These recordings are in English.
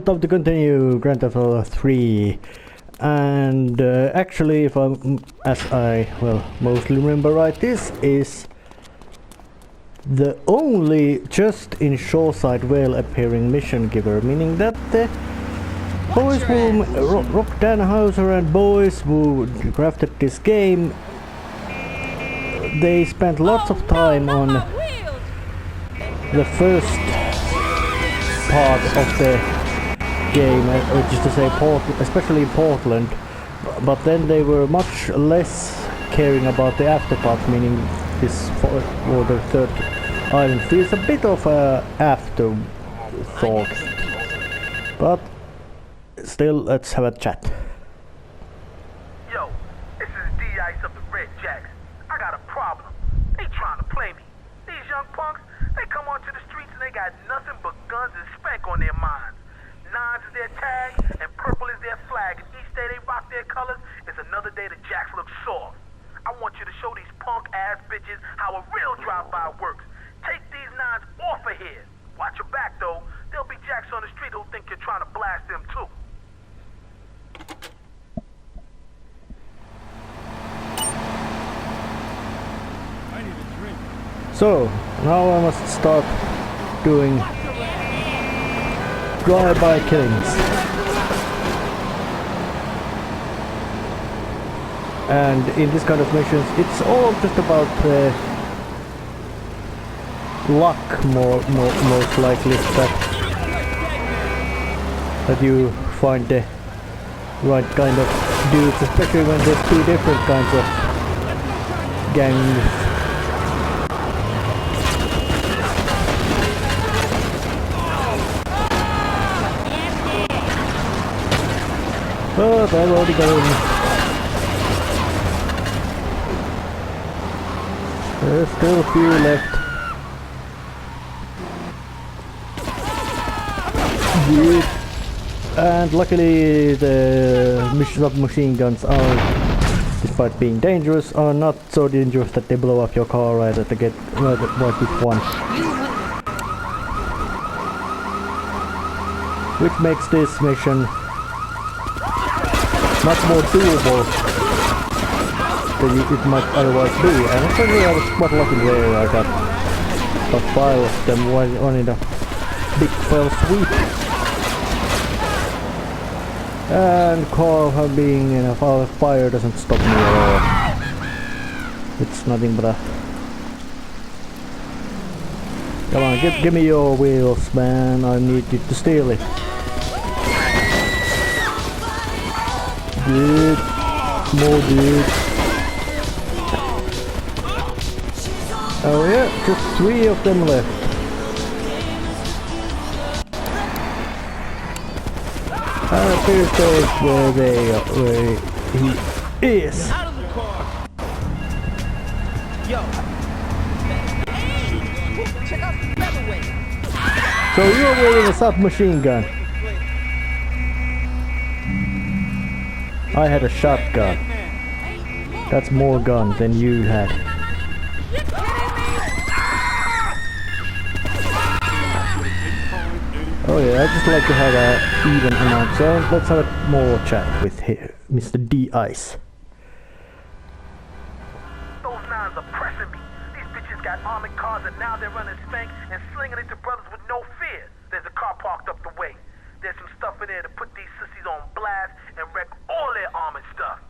time to continue Grand Theft Auto 3. And actually, if as I mostly remember right, this is the only just in Shoreside Vale appearing mission giver, meaning that the boys who Rock Danhauser and boys who crafted this game, they spent lots of time on the first part of the game, just to say especially in Portland, but then they were much less caring about the after part, meaning this or the third island feels a bit of a afterthought, but still, let's have a chat. Yo, this is D-Ice of the Red Jacks. I got a problem. They trying to play me. These young punks, they come onto the streets and they got nothing but guns and spank on their minds. Nines is their tag, and purple is their flag. And each day they rock their colors, it's another day the Jacks look soft. I want you to show these punk-ass bitches how a real drive-by works. Take these nines off of here. Watch your back, though. There'll be Jacks on the street who think you're trying to blast them, too. I need a drink. So, now I must start doing drive-by killings. And in this kind of missions, it's all just about luck, most likely, that you find the right kind of dudes, especially when there's two different kinds of gangs. But I've already got him. There's still a few left. Good. And luckily the submachine guns are, despite being dangerous, are not so dangerous that they blow up your car right at the get right with one. Which makes this mission much more doable than it might otherwise be, and actually I was quite lucky there. I got a 5 of them, one in a big fell sweep. And car being in a fire doesn't stop me at all. It's nothing but a... Come on, give me your wheels, man, I need you to steal it. Good. More good. Oh yeah, just 3 of them left. And here's those where he is. Out of the car. Yo. Check out the featherweight. So you're wearing a submachine gun. I had a shotgun. That's more gun than you had. Oh yeah, I just like to have a even amount. So let's have a more chat with Mr. D-Ice. Those nines are pressing me. These bitches got armored cars and now they're running spank and slinging it to brothers with no fear. There's a car parked up the way. There's some stuff in there to put these sissies on blast and wreck all their armored stuff.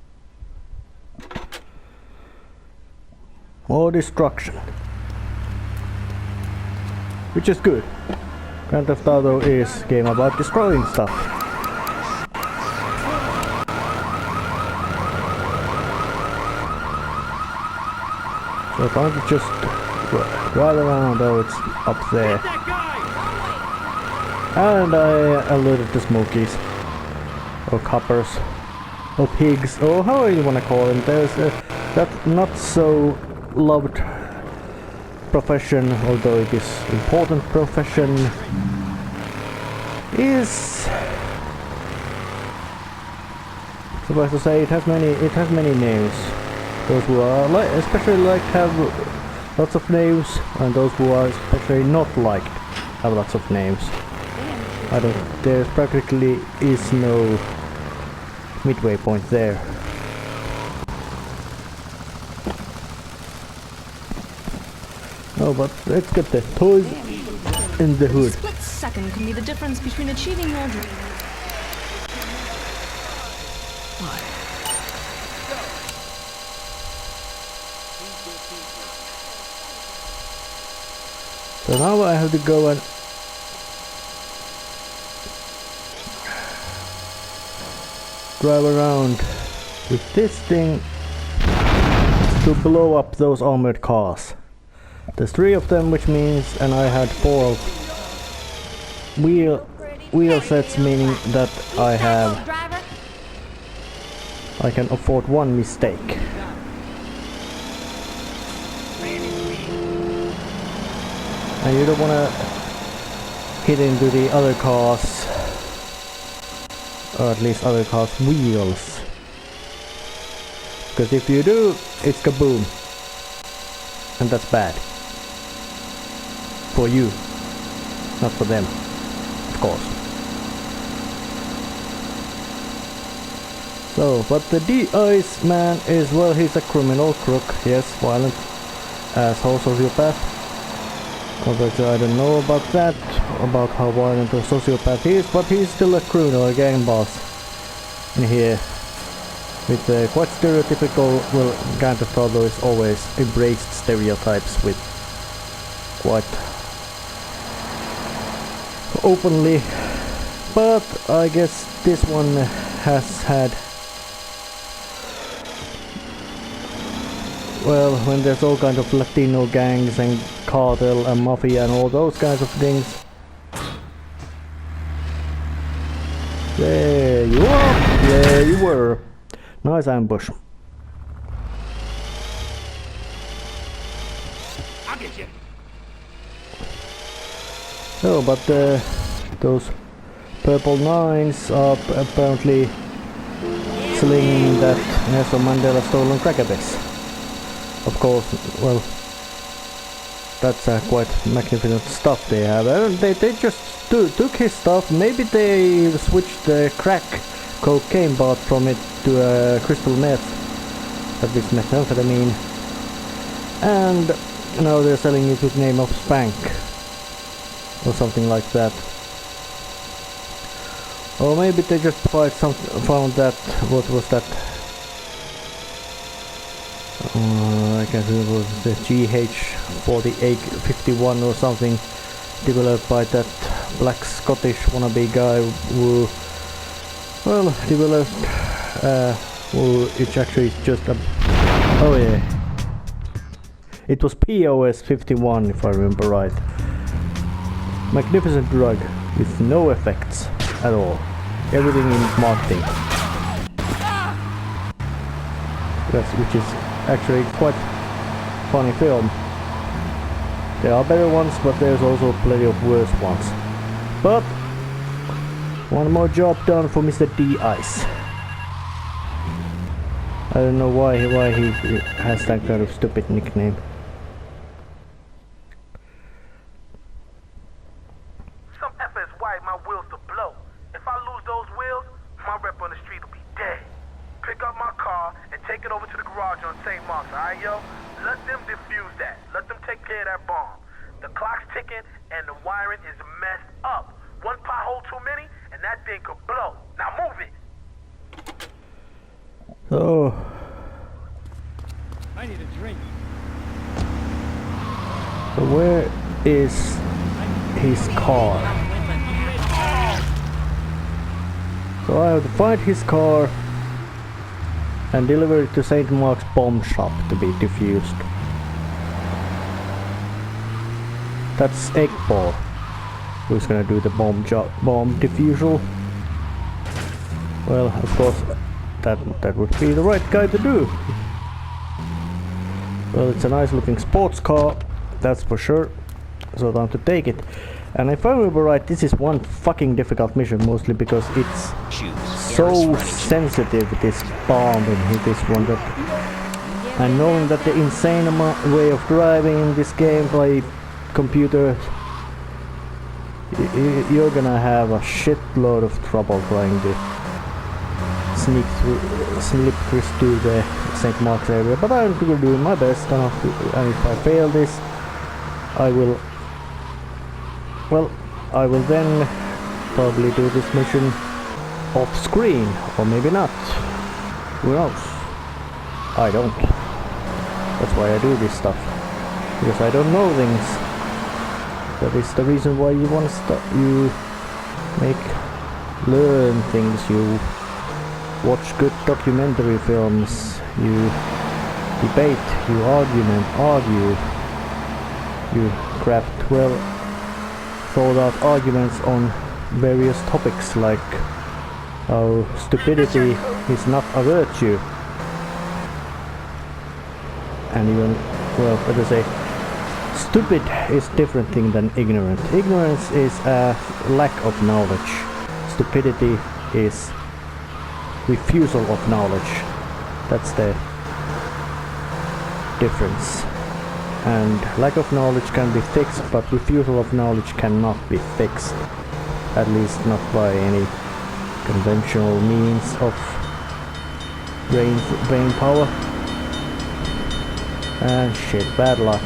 More destruction. Which is good. Grand Theft Auto is a game about destroying stuff. So if I could just drive around, oh, it's up there. And I alerted the smokies. Or coppers. Or pigs. Or however you wanna call them. There's that not so loved profession, although it is important profession, is supposed to say it has many names. Those who are especially like have lots of names, and those who are especially not liked have lots of names. I don't. There practically is no midway point there. Oh, but let's get the toys in the A hood. split second can be the difference between achieving your dream. So now I have to go and drive around with this thing to blow up those armored cars. There's 3 of them, which means, and I had 4 of wheel sets, meaning that I can afford 1 mistake. And you don't wanna hit into the other cars, or at least other cars' wheels. Because if you do, it's kaboom. And that's bad. For you. Not for them. Of course. So, but the D-Ice man is, well, he's a criminal crook. Yes, violent asshole, sociopath. Although I don't know about that, about how violent a sociopath he is, but he's still a criminal, a gang boss in here. With quite stereotypical, well, kind of although it's always embraced stereotypes with quite openly. But I guess this one has had, well, when there's all kind of Latino gangs and cartel and mafia and all those kinds of things. There you are! There you were! Nice ambush. I'll get you. Oh, but those purple 9s are apparently slinging that Nelson Mandela stolen cracker base. Of course, well, that's quite magnificent stuff they have. They just took his stuff. Maybe they switched the crack cocaine bought from it to crystal meth, that is methamphetamine, and now they're selling it with the name of Spank or something like that. Or maybe they just found that, what was that? I can't remember, it was the GH4851 or something, developed by that black Scottish wannabe guy who, well, developed, which actually is just a, oh yeah, it was POS 51 if I remember right. Magnificent drug with no effects at all. Everything in marketing. Which is actually quite funny film. There are better ones, but there's also plenty of worse ones. But one more job done for Mr. D-Ice. I don't know why he has that kind of stupid nickname. Some effort is why my wheels to blow. If I lose those wheels, my rep on the street will be dead. Pick up my car and take it over to the garage on St. Mark's, alright, yo? Let them defuse that. Let them take care of that bomb. The clock's ticking and the wiring is messed up. One pothole too many and that thing could blow. Now move it. So, I need a drink. so where is his car? So I have to find his car and deliver it to St. Mark's bomb shop to be defused. That's Eggball, who's gonna do the bomb defusal. Well, of course, that would be the right guy to do. Well, it's a nice looking sports car, that's for sure. So time to take it. And if I remember right, this is one fucking difficult mission, mostly because it's so sensitive, this bomb in this one. And knowing that the insane way of driving in this game by computer you're gonna have a shitload of trouble trying to slip through the St. Mark's area, but I'm doing my best, and if I fail this, I will then probably do this mission off screen, or maybe not. Who knows? I don't. That's why I do this stuff, because I don't know things. That is the reason why you want to learn things. You watch good documentary films, you debate, you argue, you craft well thought out arguments on various topics, like how stupidity is not a virtue. And even, well, let us say, stupid is different thing than ignorant. Ignorance is a lack of knowledge. Stupidity is refusal of knowledge. That's the difference. And lack of knowledge can be fixed, but refusal of knowledge cannot be fixed. At least not by any conventional means of brain power. And shit, bad luck.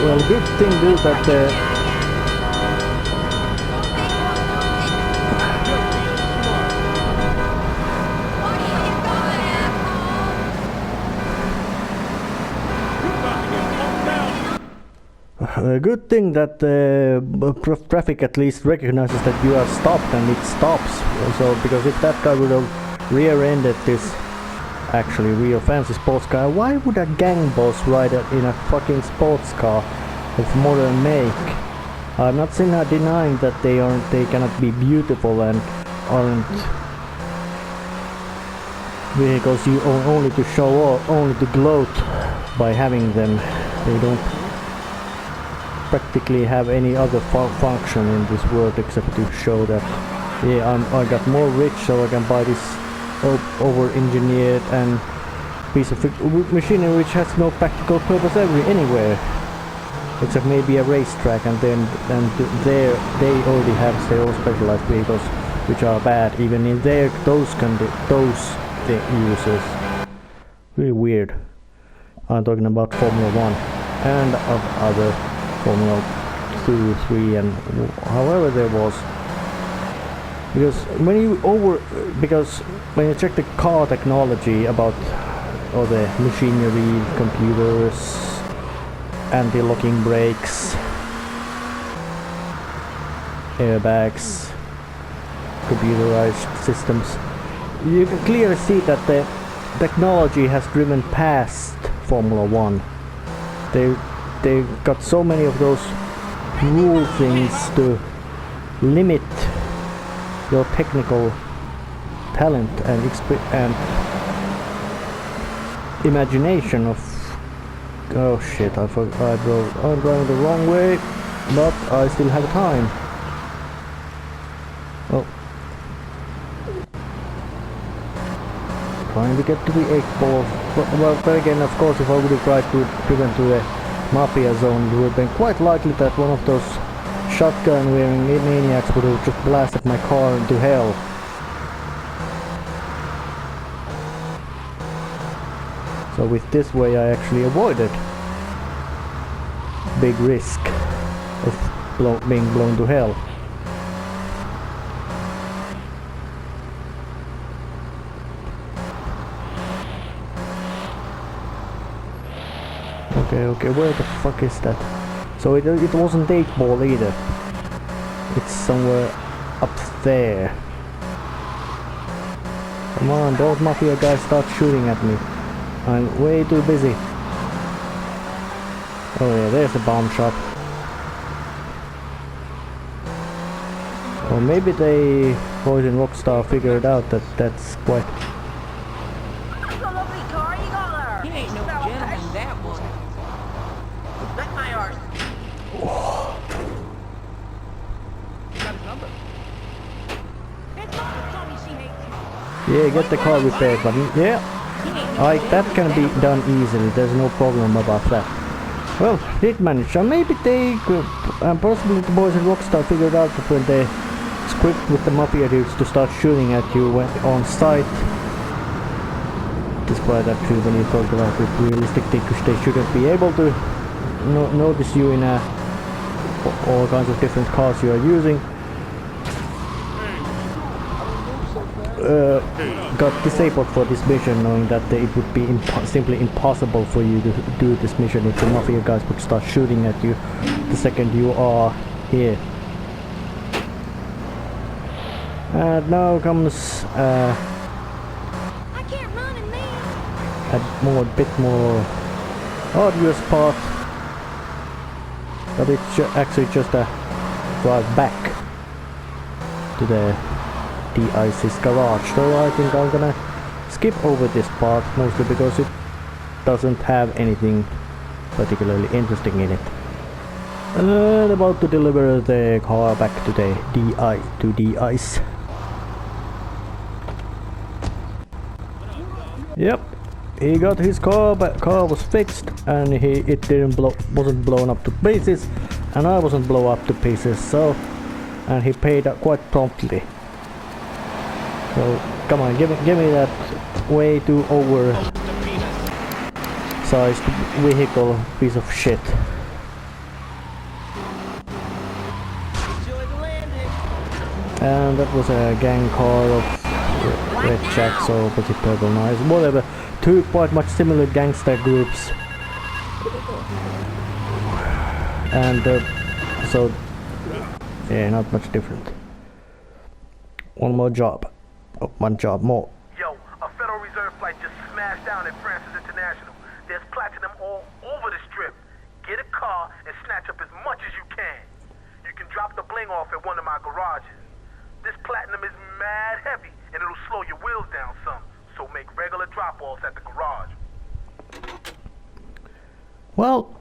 Well, good thing is that a good thing that the traffic at least recognizes that you are stopped and it stops. So, because if that guy would have rear-ended this actually real fancy sports car, why would a gang boss ride in a fucking sports car of modern make? I'm not denying that they cannot be beautiful and aren't vehicles you own only to show off, only to gloat by having them. They don't practically have any other function in this world except to show that, yeah, I got more rich, so I can buy this over-engineered and piece of machinery which has no practical purpose anywhere, except maybe a racetrack, and then they already have their own specialized vehicles which are bad even in those uses. Really weird. I'm talking about Formula 1 and of other Formula 2, 3 and however there was. Because when you check the car technology about all the machinery, computers, anti-locking brakes, airbags, computerized systems, you can clearly see that the technology has driven past Formula 1. They got so many of those rule things to limit your technical talent and imagination of. Oh shit! I'm driving the wrong way, but I still have time. Oh, trying to get to the 8th ball. Well, then again, of course, if I would have tried to prevent to the Mafia zone, it would have been quite likely that one of those shotgun-wearing maniacs would have just blasted my car into hell. So with this way I actually avoided big risk of being blown to hell. Okay, where the fuck is that? So it wasn't 8th ball either. It's somewhere up there. Come on, don't Mafia guys start shooting at me. I'm way too busy. Oh yeah, there's a bomb shop. Or maybe they, boys in Rockstar, figured out that that's quite... That's a lovely car you got there. He ain't no gentleman, that one. Lick my arse. You got his number. It's not Tommy, she hates you. Yeah, get the car repaired, buddy. Yeah. That can be done easily, there's no problem about that. Well, did manage. Maybe they could, possibly the boys at Rockstar figured out that when they script with the mafia dudes to start shooting at you when on sight. Despite actually when you talk about it realistically, because they shouldn't be able to notice you in all kinds of different cars you are using. Got disabled for this mission, knowing that it would be simply impossible for you to do this mission if the mafia guys would start shooting at you the second you are here. And now comes I can't run in there. a bit more arduous part, but it's actually just a drive back to the de-ice's garage. So I think I'm gonna skip over this part, mostly because it doesn't have anything particularly interesting in it. And about to deliver the car back to the de-ice. Yep, he got his car, but car was fixed, and it wasn't blown up to pieces, and I wasn't blown up to pieces. So, and he paid quite promptly. So come on, give me that way too oversized vehicle piece of shit. And that was a gang car of Red Jacks or was it Purple Knights, whatever. Two quite much similar gangster groups. And so yeah, not much different. One more job. Oh, one job more. Yo, a Federal Reserve flight just smashed down at Francis International. There's platinum all over the strip. Get a car and snatch up as much as you can. You can drop the bling off at one of my garages. This platinum is mad heavy and it'll slow your wheels down some. So make regular drop-offs at the garage. Well,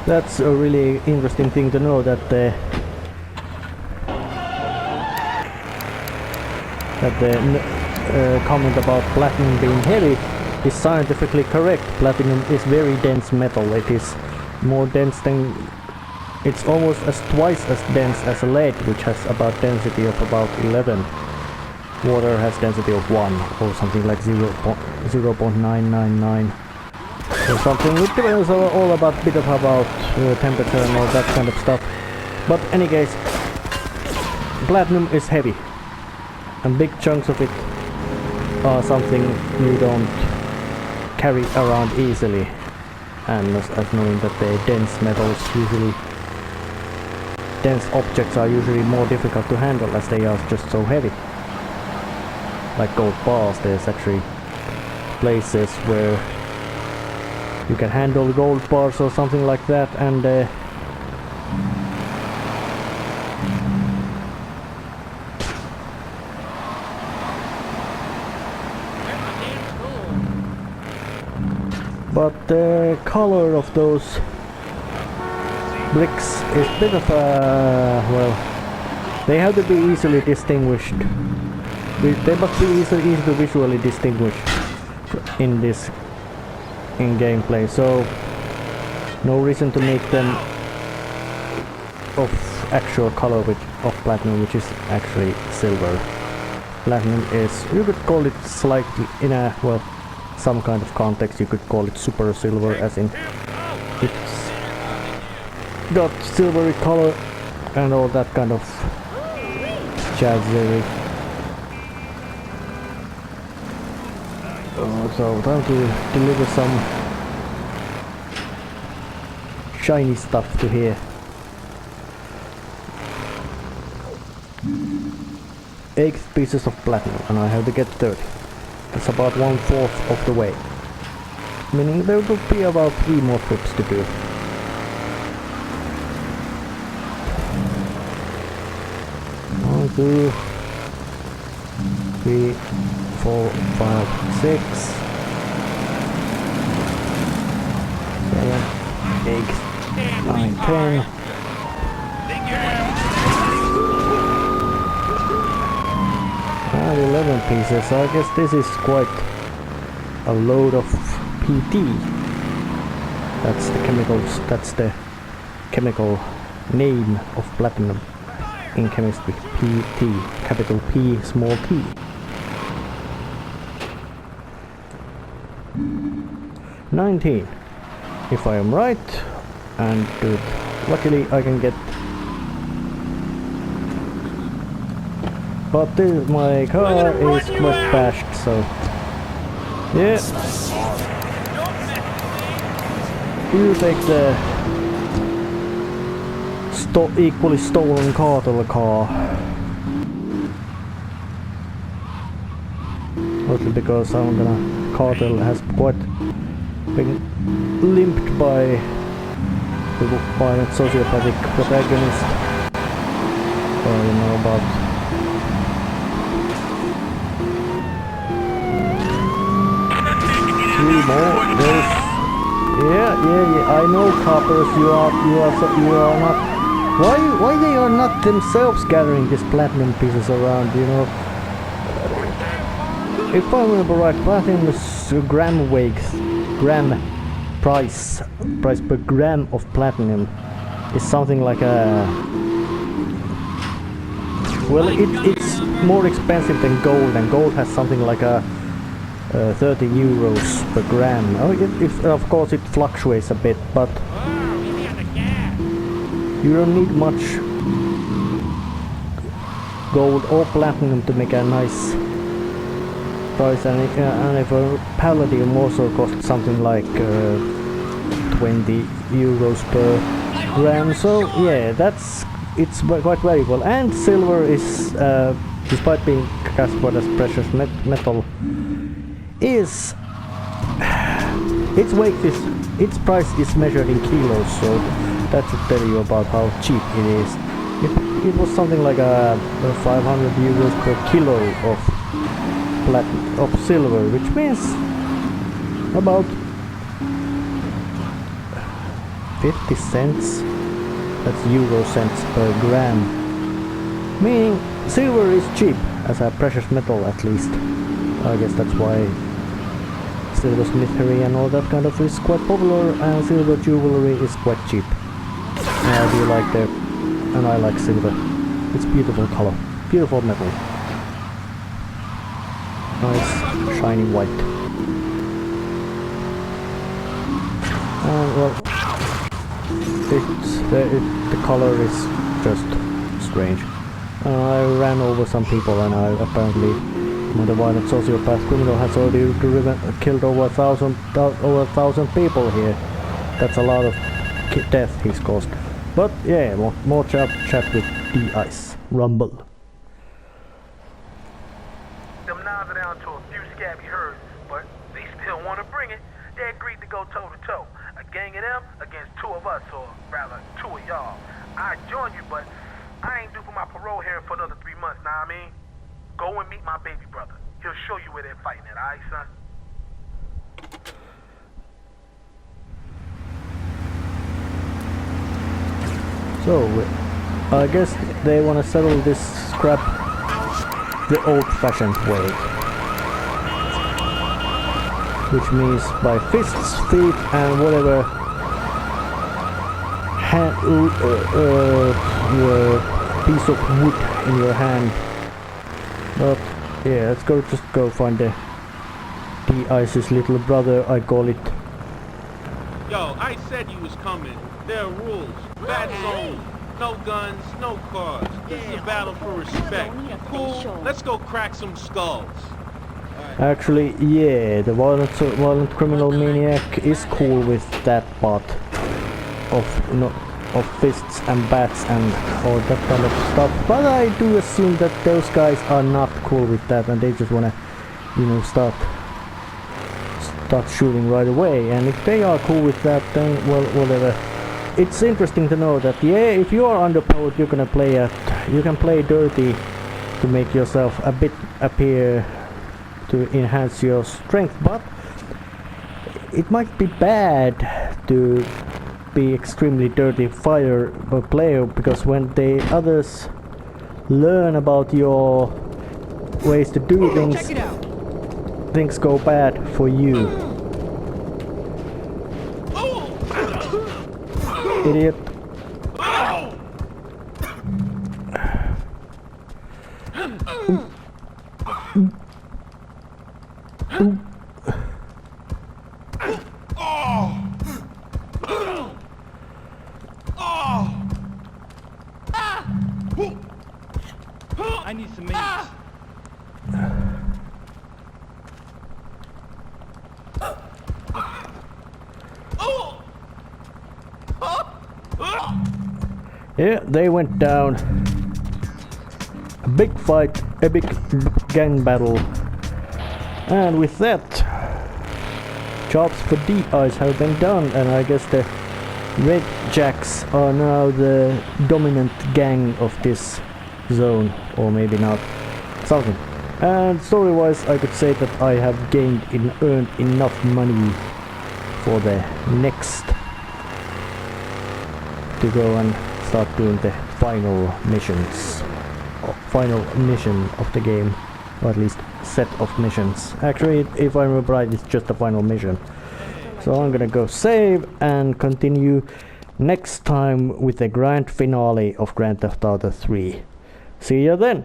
that's a really interesting thing to know, that the comment about platinum being heavy is scientifically correct. Platinum is very dense metal. It is more dense than, it's almost twice as dense as lead, which has about density of about 11. Water has density of 1 or something like 0.999 or something. It depends all about temperature and all that kind of stuff. But in any case, platinum is heavy, and big chunks of it are something you don't carry around easily. And as knowing that the dense metals dense objects are usually more difficult to handle as they are just so heavy. Like gold bars, there's actually places where you can handle gold bars or something like that, and but the color of those bricks is a bit of a, well, they have to be easily distinguished. They must be easy to visually distinguish in gameplay, so no reason to make them of actual color of platinum, which is actually silver. Platinum is, you could call it slightly, in a, well, some kind of context you could call it super silver, as in it's got silvery color and all that kind of jazzery. So time to deliver some shiny stuff to here. 8 pieces of platinum, and I have to get 30. That's about 1/4 of the way. Meaning there will be about 3 more trips to do. One, 2, 3, 4, 5, 6, 7, 8, 9, 10. 11 pieces, so I guess this is quite a load of PT. That's the chemicals, that's the chemical name of platinum in chemistry. PT, capital P, small t. $19, if I am right, and good. Luckily I can get. But this, my car is quite bashed, so yeah. You take the equally stolen cartel car. Mostly because cartel has quite been limped by a sociopathic protagonist. So you know about. Three more. Yeah. I know, coppers. You are not. Why they are not themselves gathering these platinum pieces around? You know. If I remember right, platinum is gram price per gram of platinum is something like a. Well, it's more expensive than gold, and gold has something like a 30 euros per gram. Oh, of course it fluctuates a bit, but you don't need much gold or platinum to make a nice price, and if a palladium also costs something like 20 euros per gram, so yeah, it's quite variable. And silver is, despite being classified as precious metal, its price is measured in kilos, so that should tell you about how cheap it is. It was something like a 500 euros per kilo of silver, which means about 50 cents. That's euro cents per gram. Meaning silver is cheap as a precious metal, at least. I guess that's why silversmithery and all that kind of is quite popular, and silver jewelry is quite cheap. And I do like that, and I like silver. It's beautiful color, beautiful metal. Nice shiny white. And well, the color is just strange. I ran over some people, and I apparently, the violent sociopath criminal has already killed over 1,000 people here. That's a lot of death he's caused. But yeah, more chat with D-Ice. Rumble. Them knives are down to a few scabby herds, but they still want to bring it. They agreed to go toe to toe. A gang of them against two of us, or rather, two of y'all. I'd join you, but I ain't due for my parole here for another 3 months, nah I mean? Go and meet my baby brother. He'll show you where they're fighting at, alright, son? So, I guess they want to settle this scrap the old-fashioned way. Which means by fists, feet, and whatever piece of wood in your hand. But yeah, let's just go find the D-Ice's little brother, I call it. Yo, I said you was coming. There are rules. Bad zone. No guns, no cars. This is a battle for respect. Cool? Let's go crack some skulls. Actually, yeah, the violent criminal maniac is cool with that part of fists and bats and all that kind of stuff. But I do assume that those guys are not cool with that, and they just wanna, start shooting right away. And if they are cool with that, then well, whatever. It's interesting to know that yeah, if you are underpowered, you can play dirty to make yourself a bit appear to enhance your strength, but it might be bad to be extremely dirty player, because when the others learn about your ways to do things, Check it out. things go bad for you. Idiot. I need some mates. Yeah, they went down. A big fight, a big gang battle. And with that, jobs for D-Eyes have been done, and I guess the Red Jacks are now the dominant gang of this zone, or maybe not. Something. And story-wise, I could say that I have earned enough money for the next to go and start doing the final missions. Final mission of the game, or at least set of missions. Actually, if I remember right, it's just the final mission. So I'm gonna go save and continue next time with the grand finale of Grand Theft Auto 3. See you then!